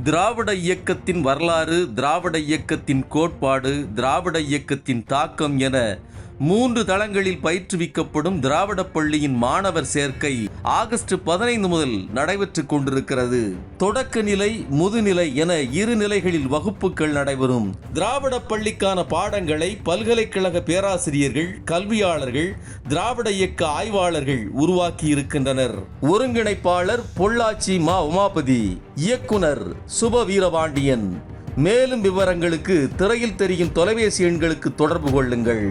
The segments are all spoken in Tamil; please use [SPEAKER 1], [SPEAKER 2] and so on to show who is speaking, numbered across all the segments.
[SPEAKER 1] திராவிட இயக்கத்தின் வரலாறு, திராவிட இயக்கத்தின் கோட்பாடு, திராவிட இயக்கத்தின் தாக்கம் என 3 தளங்களில் பயிற்றுவிக்கப்படும் திராவிட பள்ளியின் மாணவர் சேர்க்கை ஆகஸ்ட் 15 முதல் நடைபெற்றுக் கொண்டிருக்கிறது. தொடக்க நிலை, முதுநிலை என 2 நிலைகளில் வகுப்புகள் நடைபெறும். திராவிட பள்ளிக்கான பாடங்களை பல்கலைக்கழக பேராசிரியர்கள், கல்வியாளர்கள், திராவிட இயக்க ஆய்வாளர்கள் உருவாக்கி இருக்கின்றனர். ஒருங்கிணைப்பாளர் பொள்ளாச்சி மா. உமாபதி, இயக்குனர் சுப வீரபாண்டியன். மேலும் விவரங்களுக்கு திரையில் தெரியும் தொலைபேசி எண்களுக்கு தொடர்பு கொள்ளுங்கள்.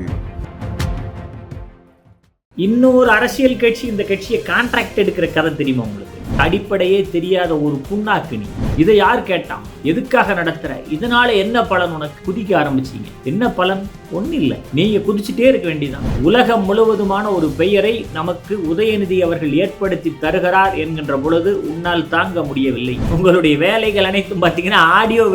[SPEAKER 2] இன்னொரு அரசியல் கட்சி இந்த கட்சியை கான்ட்ராக்ட் எடுக்கிற கதை தெரியுமா உங்களுக்கு? அடிப்படையே தெரியாத ஒரு புண்ணாக்கினி. இதை யார் கேட்டான்? எதுக்காக நடத்துற? இதனால என்ன பலன்? உனக்கு குதிக்க ஆரம்பிச்சீங்க. என்ன பலன்? ஒன்னும் இல்லை, நீங்க குதிச்சுட்டே இருக்க வேண்டியதான். உலகம் முழுவதுமான ஒரு பெயரை நமக்கு உதயநிதி அவர்கள் ஏற்படுத்தி தருகிறார் என்கின்ற பொழுது உன்னால் தாங்க முடியவில்லை. உங்களுடைய வேலைகள் அனைத்தும் பார்த்தீங்கன்னா ஆடியோ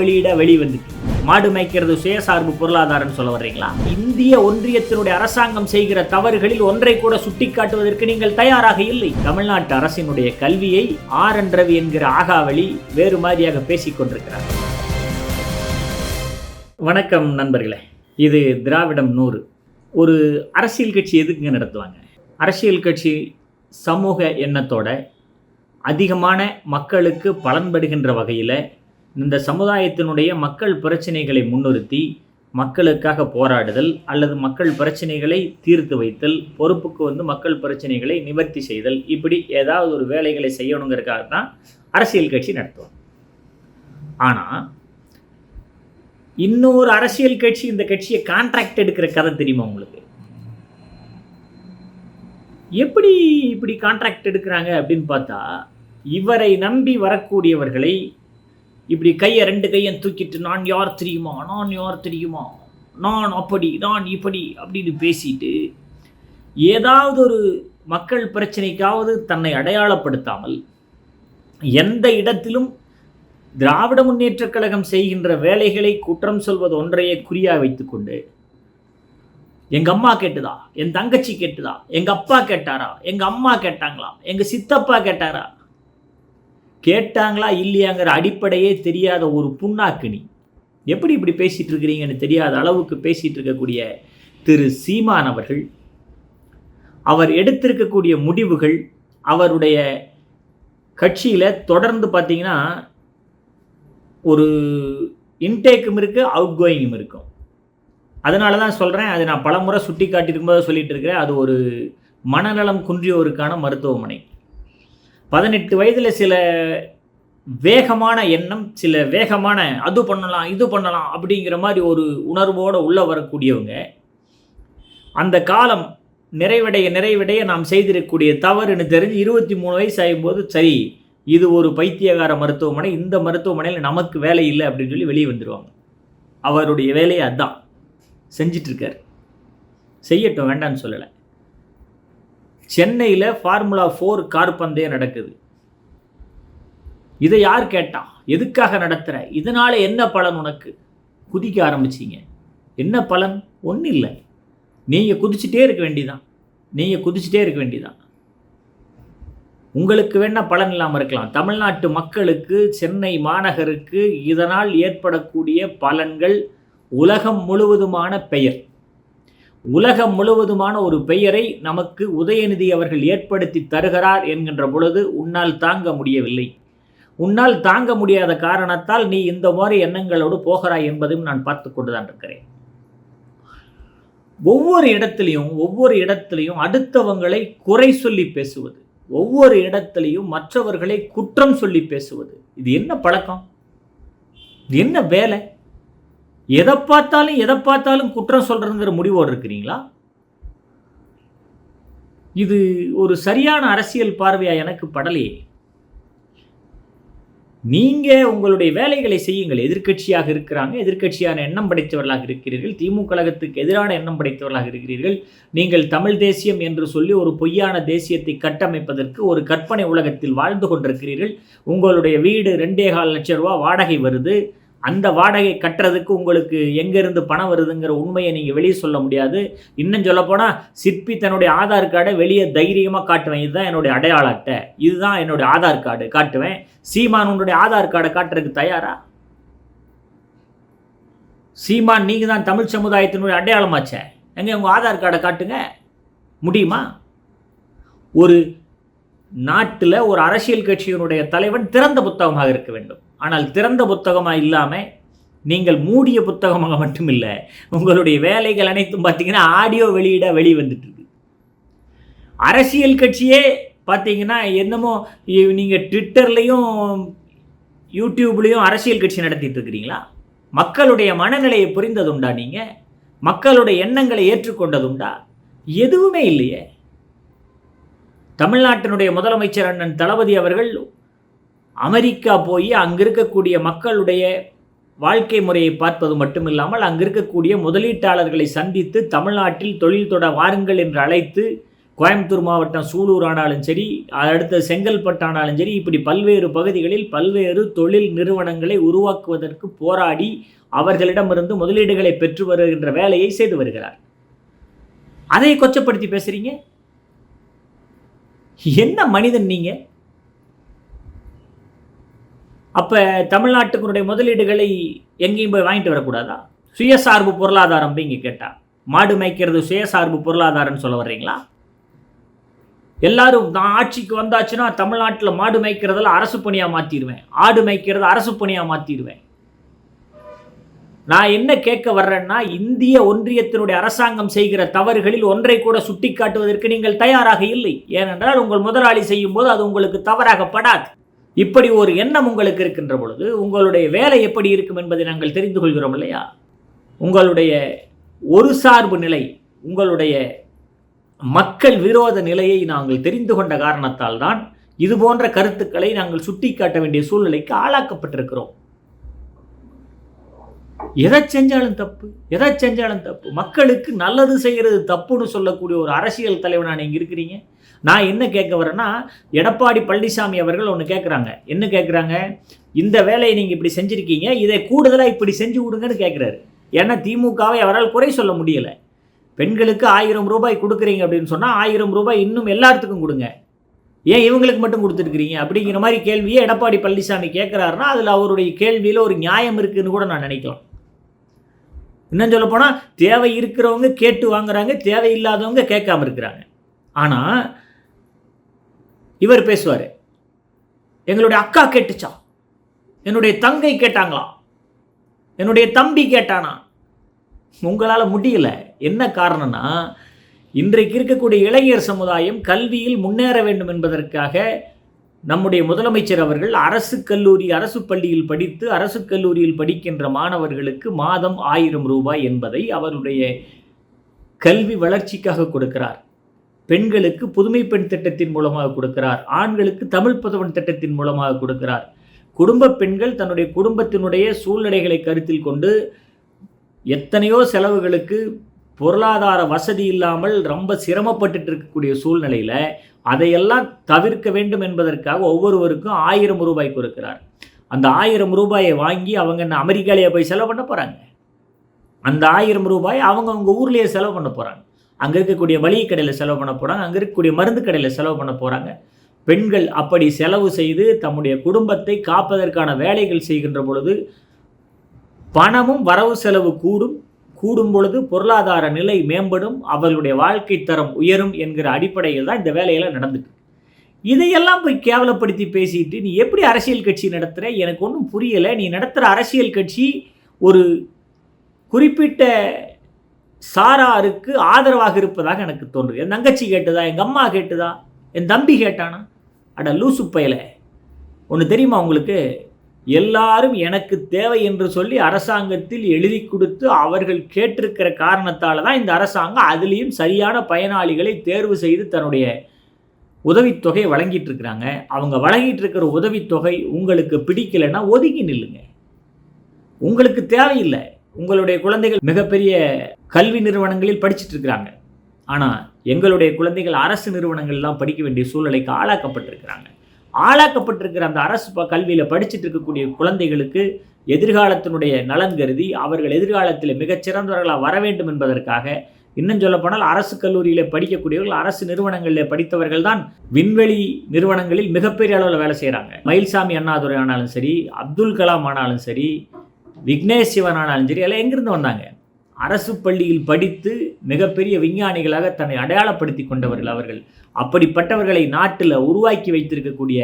[SPEAKER 2] வெளிவந்துட்டு மாடு மேய்க்கிறது சுயசார்பு பொருளாதாரம் சொல்ல வர்றீங்களா? இந்திய ஒன்றியத்தினுடைய அரசாங்கம் செய்கிற தவறுகளில் ஒன்றை கூட சுட்டிக்காட்டுவதற்கு நீங்கள் தயாராக இல்லை. தமிழ்நாட்டு அரசினுடைய கல்வியை RN ரவி என்கிற ஆகாவளி வேறு மாதிரியாக பேசிக் கொண்டிருக்கிறார். வணக்கம் நண்பர்களே, இது திராவிடம் 100. ஒரு அரசியல் கட்சி எதுக்குங்க நடத்துவாங்க? அரசியல் கட்சி சமூக எண்ணத்தோட அதிகமான மக்களுக்கு பலன்படுகின்ற வகையில் இந்த சமுதாயத்தினுடைய மக்கள் பிரச்சனைகளை முன்னிறுத்தி மக்களுக்காக போராடுதல் அல்லது மக்கள் பிரச்சனைகளை தீர்த்து வைத்தல், பொறுப்புக்கு மக்கள் பிரச்சனைகளை நிவர்த்தி செய்தல், இப்படி ஏதாவது ஒரு வேலைகளை செய்யணுங்கிறதுக்காக தான் அரசியல் கட்சி நடத்துவோம். ஆனால் இன்னொரு அரசியல் கட்சி இந்த கட்சியை கான்ட்ராக்ட் எடுக்கிற கதை தெரியுமா உங்களுக்கு? எப்படி இப்படி கான்ட்ராக்ட் எடுக்கிறாங்க அப்படின்னு பார்த்தா, இவரை நம்பி வரக்கூடியவர்களை இப்படி கையை 2 கையும் தூக்கிட்டு நான் யார் தெரியுமா, நான் அப்படி, நான் இப்படி அப்படின்னு பேசிட்டு ஏதாவது ஒரு மக்கள் பிரச்சனைக்காவது தன்னை அடையாளப்படுத்தாமல் எந்த இடத்திலும் திராவிட முன்னேற்றக் கழகம் செய்கின்ற வேலைகளை குற்றம் சொல்வது ஒன்றையே குறியாக வைத்துக்கொண்டு, எங்கள் அம்மா கேட்டுதா, என் தங்கச்சி கேட்டுதா, எங்கள் அப்பா கேட்டாரா, எங்கள் அம்மா கேட்டாங்களா, எங்கள் சித்தப்பா கேட்டாரா, கேட்டாங்களா இல்லையாங்கிற அடிப்படையே தெரியாத ஒரு புண்ணாக்கினி எப்படி இப்படி பேசிகிட்டு இருக்கிறீங்கன்னு தெரியாத அளவுக்கு பேசிகிட்டு இருக்கக்கூடிய திரு சீமான் அவர்கள், அவர் எடுத்திருக்கக்கூடிய முடிவுகள், அவருடைய கட்சியில் தொடர்ந்து பார்த்திங்கன்னா ஒரு இன்டேக்கும் இருக்குது, அவுட் கோயிங்கும் இருக்கும். அதனால தான் சொல்கிறேன், அது நான் பலமுறை சுட்டி காட்டியிருக்கும்போது சொல்லிகிட்டு இருக்கிறேன், அது ஒரு மனநலம் குன்றியோருக்கான மருத்துவமனை. 18 வயதில் சில வேகமான எண்ணம், சில வேகமான அது பண்ணலாம் இது பண்ணலாம் அப்படிங்கிற மாதிரி ஒரு உணர்வோடு உள்ளே வரக்கூடியவங்க, அந்த காலம் நிறைவடைய நாம் செய்திருக்கக்கூடிய தவறுன்னு தெரிஞ்சு 23 வயசு ஆகும்போது சரி இது ஒரு பைத்தியகார மருத்துவமனை, இந்த மருத்துவமனையில் நமக்கு வேலை இல்லை அப்படின்னு சொல்லி வெளியே வந்துடுவாங்க. அவருடைய வேலையை அதான் செஞ்சிட்ருக்கார். செய்யட்டும், வேண்டான்னு சொல்லலை. சென்னையில் ஃபார்முலா 4 கார் பந்தயம் நடக்குது. இதை யார் கேட்டா? எதுக்காக நடத்துகிற? இதனால் என்ன பலன்? உனக்கு குதிக்க ஆரம்பிச்சிங்க. என்ன பலன்? ஒன்றும் இல்லை, நீங்கள் குதிச்சுட்டே இருக்க வேண்டியதான். உங்களுக்கு வேணால் பலன் இல்லாமல் இருக்கலாம். தமிழ்நாட்டு மக்களுக்கு, சென்னை மாநகருக்கு இதனால் ஏற்படக்கூடிய பலன்கள் உலகம் முழுவதுமான பெயர், உலகம் முழுவதுமான ஒரு பெயரை நமக்கு உதயநிதி அவர்கள் ஏற்படுத்தி தருகிறார் என்கின்ற பொழுது உன்னால் தாங்க முடியவில்லை. உன்னால் தாங்க முடியாத காரணத்தால் நீ இந்த மாதிரி எண்ணங்களோடு போகிறாய் என்பதையும் நான் பார்த்து கொண்டு தான் இருக்கிறேன். ஒவ்வொரு இடத்திலையும் அடுத்தவங்களை குறை சொல்லி பேசுவது, ஒவ்வொரு இடத்திலையும் மற்றவர்களை குற்றம் சொல்லி பேசுவது, இது என்ன பழக்கம்? இது என்ன வேலை? எதை பார்த்தாலும் குற்றம் சொல்றதுங்கிற முடிவோடு இருக்கிறீங்களா? இது ஒரு சரியான அரசியல் பார்வையா எனக்கு படலையே. நீங்க உங்களுடைய வேலைகளை செய்யுங்கள். எதிர்க்கட்சியாக இருக்கிறாங்க, எதிர்க்கட்சியான எண்ணம் படைத்தவர்களாக இருக்கிறீர்கள், திமுக கழகத்துக்கு எதிரான எண்ணம் படைத்தவர்களாக இருக்கிறீர்கள். நீங்கள் தமிழ் தேசியம் என்று சொல்லி ஒரு பொய்யான தேசியத்தை கட்டமைப்பதற்கு ஒரு கற்பனை உலகத்தில் வாழ்ந்து கொண்டிருக்கிறீர்கள். உங்களுடைய வீடு 2.25 லட்சம் ரூபா வாடகை வருது. அந்த வாடகை கட்டுறதுக்கு உங்களுக்கு எங்கேருந்து பணம் வருதுங்கிற உண்மையை நீங்கள் வெளியே சொல்ல முடியாது. இன்னும் சொல்லப்போனால் சிற்பி தன்னுடைய ஆதார் கார்டை வெளியே தைரியமாக காட்டுவேன், இதுதான் என்னுடைய அடையாள அட்டை, இதுதான் என்னுடைய ஆதார் கார்டு காட்டுவேன். சீமான் உன்னுடைய ஆதார் கார்டை காட்டுறதுக்கு தயாரா? சீமான் நீங்கள் தான் தமிழ் சமுதாயத்தினுடைய அடையாளமாச்சே, எங்கே உங்கள் ஆதார் கார்டை காட்டுங்க. முடியுமா? ஒரு நாட்டில் ஒரு அரசியல் கட்சியினுடைய தலைவன் திறந்த புத்தகமாக இருக்க வேண்டும். ஆனால் திறந்த புத்தகமாக இல்லாமல் நீங்கள் மூடிய புத்தகமாக மட்டும் இல்லை, உங்களுடைய வேலைகள் அனைத்தும் பார்த்தீங்கன்னா ஆடியோ வெளி வந்துட்டு இருக்கு. அரசியல் கட்சியே பார்த்தீங்கன்னா என்னமோ நீங்கள் ட்விட்டர்லேயும் யூடியூப்லேயும் அரசியல் கட்சி நடத்திட்டு இருக்கிறீங்களா? மக்களுடைய மனநிலையை புரிந்ததுண்டா? நீங்கள் மக்களுடைய எண்ணங்களை ஏற்றுக்கொண்டதுண்டா? எதுவுமே இல்லையே. தமிழ்நாட்டினுடைய முதலமைச்சர் அண்ணன் தளபதி அவர்கள் அமெரிக்கா போய் அங்கே இருக்கக்கூடிய மக்களுடைய வாழ்க்கை முறையை பார்ப்பது மட்டுமில்லாமல் அங்கே இருக்கக்கூடிய முதலீட்டாளர்களை சந்தித்து தமிழ்நாட்டில் தொழில் தொட வாருங்கள் என்று அழைத்து, கோயம்புத்தூர் மாவட்டம் சூலூர் ஆனாலும் சரி, அடுத்த செங்கல்பட்டு ஆனாலும் சரி, இப்படி பல்வேறு பகுதிகளில் பல்வேறு தொழில் நிறுவனங்களை உருவாக்குவதற்கு போராடி அவர்களிடமிருந்து முதலீடுகளை பெற்று வருகின்ற வேலையை செய்து வருகிறார். அதை கொச்சப்படுத்தி பேசுறீங்க. என்ன மனிதன் நீங்க? அப்ப தமிழ்நாட்டுக்குடைய முதலீடுகளை எங்கேயும் போய் வாங்கிட்டு வரக்கூடாதா? சுயசார்பு பொருளாதாரம் இங்க கேட்டா மாடு மேய்க்கிறது சுயசார்பு பொருளாதாரம்னு சொல்ல வர்றீங்களா? எல்லாரும் நான் ஆட்சிக்கு வந்தாச்சுன்னா தமிழ்நாட்டில் மாடு மேய்க்கிறதுல அரசு பணியாக மாற்றிடுவேன், ஆடு மேய்க்கிறது அரசு பணியாக மாற்றிடுவேன். நான் என்ன கேட்க வர்றேன்னா, இந்திய ஒன்றியத்தினுடைய அரசாங்கம் செய்கிற தவறுகளில் ஒன்றை கூட சுட்டி காட்டுவதற்கு நீங்கள் தயாராக இல்லை. ஏனென்றால் உங்கள் முதலாளி செய்யும் போது அது உங்களுக்கு தவறாகப்படாது. இப்படி ஒரு எண்ணம் உங்களுக்கு இருக்கின்ற பொழுது உங்களுடைய வேலை எப்படி இருக்கும் என்பதை நாங்கள் தெரிந்து கொள்கிறோம் இல்லையா? உங்களுடைய ஒரு சார்பு நிலை, உங்களுடைய மக்கள் விரோத நிலையை நாங்கள் தெரிந்து கொண்ட காரணத்தால் தான் இது போன்ற கருத்துக்களை நாங்கள் சுட்டி காட்ட வேண்டிய சூழ்நிலைக்கு ஆளாக்கப்பட்டிருக்கிறோம். எதை செஞ்சாலும் தப்பு. மக்களுக்கு நல்லது செய்கிறது தப்புன்னு சொல்லக்கூடிய ஒரு அரசியல் தலைவனா நீங்க இருக்கிறீங்க. நான் என்ன கேட்க வரேன்னா, எடப்பாடி பழனிசாமி அவர்கள் ஒன்று கேட்குறாங்க. என்ன கேட்குறாங்க? இந்த வேலையை நீங்கள் இப்படி செஞ்சுருக்கீங்க, இதை கூடுதலாக இப்படி செஞ்சு கொடுங்கன்னு கேட்குறாரு. ஏன்னா திமுகவை அவரால் குறை சொல்ல முடியலை. பெண்களுக்கு 1000 ரூபாய் கொடுக்குறீங்க அப்படின்னு சொன்னால் 1000 ரூபாய் இன்னும் எல்லாத்துக்கும் கொடுங்க, ஏன் இவங்களுக்கு மட்டும் கொடுத்துருக்கிறீங்க அப்படிங்கிற மாதிரி கேள்வியை எடப்பாடி பழனிசாமி கேட்குறாருன்னா அதில் அவருடைய கேள்வியில் ஒரு நியாயம் இருக்குதுன்னு கூட நான் நினைக்கலாம். இன்னும் சொல்ல போனால் தேவை இருக்கிறவங்க கேட்டு வாங்குறாங்க, தேவையில்லாதவங்க கேட்காம இருக்கிறாங்க. ஆனால் இவர் பேசுவார், எங்களுடைய அக்கா கேட்டுச்சா, என்னுடைய தங்கை கேட்டாங்களா, என்னுடைய தம்பி கேட்டானா. உங்களால் முடியல. என்ன காரணம்னா, இன்றைக்கு இருக்கக்கூடிய இளைஞர் சமுதாயம் கல்வியில் முன்னேற வேண்டும் என்பதற்காக நம்முடைய முதலமைச்சர் அவர்கள் அரசு கல்லூரி அரசு பள்ளியில் படித்து அரசு கல்லூரியில் படிக்கின்ற மாணவர்களுக்கு மாதம் 1000 ரூபாய் என்பதை அவருடைய கல்வி வளர்ச்சிக்காக கொடுக்கிறார். பெண்களுக்கு புதுமை பெண் திட்டத்தின் மூலமாக கொடுக்கிறார். ஆண்களுக்கு தமிழ் புதவன் திட்டத்தின் மூலமாக கொடுக்கிறார். குடும்ப பெண்கள் தன்னுடைய குடும்பத்தினுடைய சூழ்நிலைகளை கருத்தில் கொண்டு எத்தனையோ செலவுகளுக்கு பொருளாதார வசதி இல்லாமல் ரொம்ப சிரமப்பட்டு இருக்கக்கூடிய சூழ்நிலையில் அதையெல்லாம் தவிர்க்க வேண்டும் என்பதற்காக ஒவ்வொருவருக்கும் 1000 ரூபாய் கொடுக்கிறார். அந்த 1000 ரூபாயை வாங்கி அவங்க அமெரிக்காலேயே போய் செலவு பண்ண போகிறாங்க. அந்த 1000 ரூபாய் அவங்க ஊர்லேயே செலவு பண்ண போகிறாங்க. அங்கே இருக்கக்கூடிய மளிகை கடையில் செலவு பண்ண போகிறாங்க, அங்கே இருக்கக்கூடிய மருந்து கடையில் செலவு பண்ண போகிறாங்க. பெண்கள் அப்படி செலவு செய்து தம்முடைய குடும்பத்தை காப்பதற்கான வேலைகள் செய்கின்ற பொழுது பணமும் வரவு செலவு கூடும் பொழுது பொருளாதார நிலை மேம்படும், அவர்களுடைய வாழ்க்கை தரம் உயரும் என்கிற அடிப்படையில் தான் இந்த வேலையெல்லாம் நடந்துட்டு. இதையெல்லாம் போய் கேவலப்படுத்தி பேசிட்டு நீ எப்படி அரசியல் கட்சி நடத்துகிற எனக்கு ஒன்றும் புரியலை. நீ நடத்துகிற அரசியல் கட்சி ஒரு குறிப்பிட்ட சாராருக்கு ஆதரவாக இருப்பதாக எனக்கு தோன்றுது. என் தங்கச்சி கேட்டுதா, எங்கள் அம்மா கேட்டுதா, என் தம்பி கேட்டானா? அட லூசு பயல, ஒன்று தெரியுமா உங்களுக்கு? எல்லாரும் எனக்கு தேவை என்று சொல்லி அரசாங்கத்தில் எழுதி கொடுத்து அவர்கள் கேட்டிருக்கிற காரணத்தால் தான் இந்த அரசாங்கம் அதுலேயும் சரியான பயனாளிகளை தேர்வு செய்து தன்னுடைய உதவித்தொகையை வழங்கிட்டு இருக்கிறாங்க. அவங்க வழங்கிட்டு இருக்கிற உதவித்தொகை உங்களுக்கு பிடிக்கலைன்னா ஒதுங்கி நில்லுங்க. உங்களுக்கு தேவையில்லை. உங்களுடைய குழந்தைகள் மிகப்பெரிய கல்வி நிறுவனங்களில் படிச்சுட்டு இருக்கிறாங்க. ஆனால் எங்களுடைய குழந்தைகள் அரசு நிறுவனங்கள்லாம் படிக்க வேண்டிய சூழ்நிலைக்கு ஆளாக்கப்பட்டிருக்கிறாங்க. ஆளாக்கப்பட்டிருக்கிற அந்த அரசு கல்வியில் படிச்சுட்டு இருக்கக்கூடிய குழந்தைகளுக்கு எதிர்காலத்தினுடைய நலன் கருதி அவர்கள் எதிர்காலத்தில் மிகச்சிறந்தவர்களாக வர வேண்டும் என்பதற்காக, இன்னும் சொல்லப்போனால் அரசு கல்லூரியில் படிக்கக்கூடியவர்கள், அரசு நிறுவனங்களில் படித்தவர்கள் தான் விண்வெளி நிறுவனங்களில் மிகப்பெரிய அளவில் வேலை செய்கிறாங்க. மயில்சாமி அண்ணாதுரை ஆனாலும் சரி, அப்துல் கலாம் ஆனாலும் சரி, விக்னேஷ் சிவன் ஆனாலும் சரி, எல்லாம் எங்கிருந்து வந்தாங்க? அரசு பள்ளியில் படித்து மிகப்பெரிய விஞ்ஞானிகளாக தன்னை அடையாளப்படுத்தி கொண்டவர்கள் அவர்கள். அப்படிப்பட்டவர்களை நாட்டில் உருவாக்கி வைத்திருக்கக்கூடிய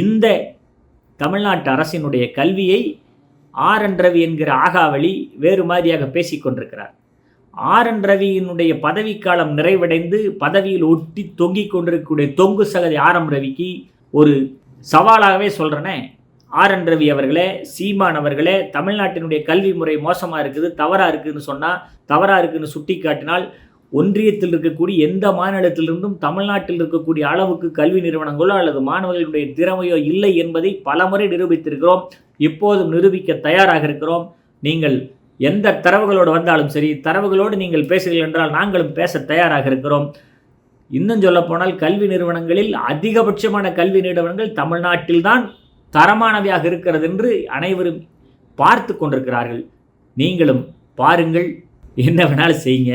[SPEAKER 2] இந்த தமிழ்நாட்டு அரசினுடைய கல்வியை RN ரவி என்கிற ஆகாவளி வேறு மாதிரியாக பேசிக்கொண்டிருக்கிறார். RN ரவியினுடைய பதவிக்காலம் நிறைவடைந்து பதவியில் ஒட்டி தொங்கிக் கொண்டிருக்கக்கூடிய தொங்கு சகதி RM ரவிக்கு ஒரு சவாலாகவே சொல்கிறேனே, RN ரவி அவர்களே, சீமான் அவர்களே, தமிழ்நாட்டினுடைய கல்வி முறை மோசமாக இருக்குது, தவறாக இருக்குதுன்னு சொன்னால், தவறாக இருக்குதுன்னு சுட்டி காட்டினால், ஒன்றியத்தில் இருக்கக்கூடிய எந்த மாநிலத்திலிருந்தும் தமிழ்நாட்டில் இருக்கக்கூடிய அளவுக்கு கல்வி நிறுவனங்களோ அல்லது மாணவர்களுடைய திறமையோ இல்லை என்பதை பலமுறை நிரூபித்திருக்கிறோம். இப்போதும் நிரூபிக்க தயாராக இருக்கிறோம். நீங்கள் எந்த தரவுகளோடு வந்தாலும் சரி, தரவுகளோடு நீங்கள் பேசுகிறீர்கள் என்றால் நாங்களும் பேச தயாராக இருக்கிறோம். இன்னும் சொல்லப்போனால் கல்வி நிறுவனங்களில் அதிகபட்சமான கல்வி நிறுவனங்கள் தமிழ்நாட்டில்தான் தரமானவையாக இருக்கிறது என்று அனைவரும் பார்த்து கொண்டிருக்கிறார்கள். நீங்களும் பாருங்கள், என்ன வேணாலும் செய்யுங்க.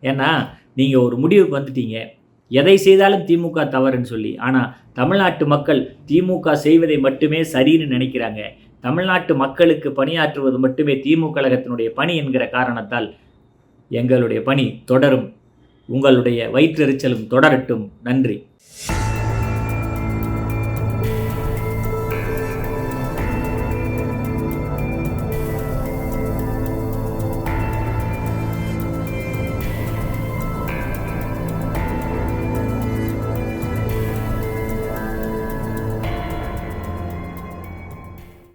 [SPEAKER 2] ஏன்னா நீங்கள் ஒரு முடிவுக்கு வந்துட்டீங்க, எதை செய்தாலும் திமுக தவறுன்னு சொல்லி. ஆனால் தமிழ்நாட்டு மக்கள் திமுக செய்வதை மட்டுமே சரின்னு நினைக்கிறாங்க. தமிழ்நாட்டு மக்களுக்கு பணியாற்றுவது மட்டுமே திமுக கழகத்தினுடைய பணி என்கிற காரணத்தால் எங்களுடைய பணி தொடரும். உங்களுடைய வயிற்றெரிச்சலும் தொடரட்டும். நன்றி.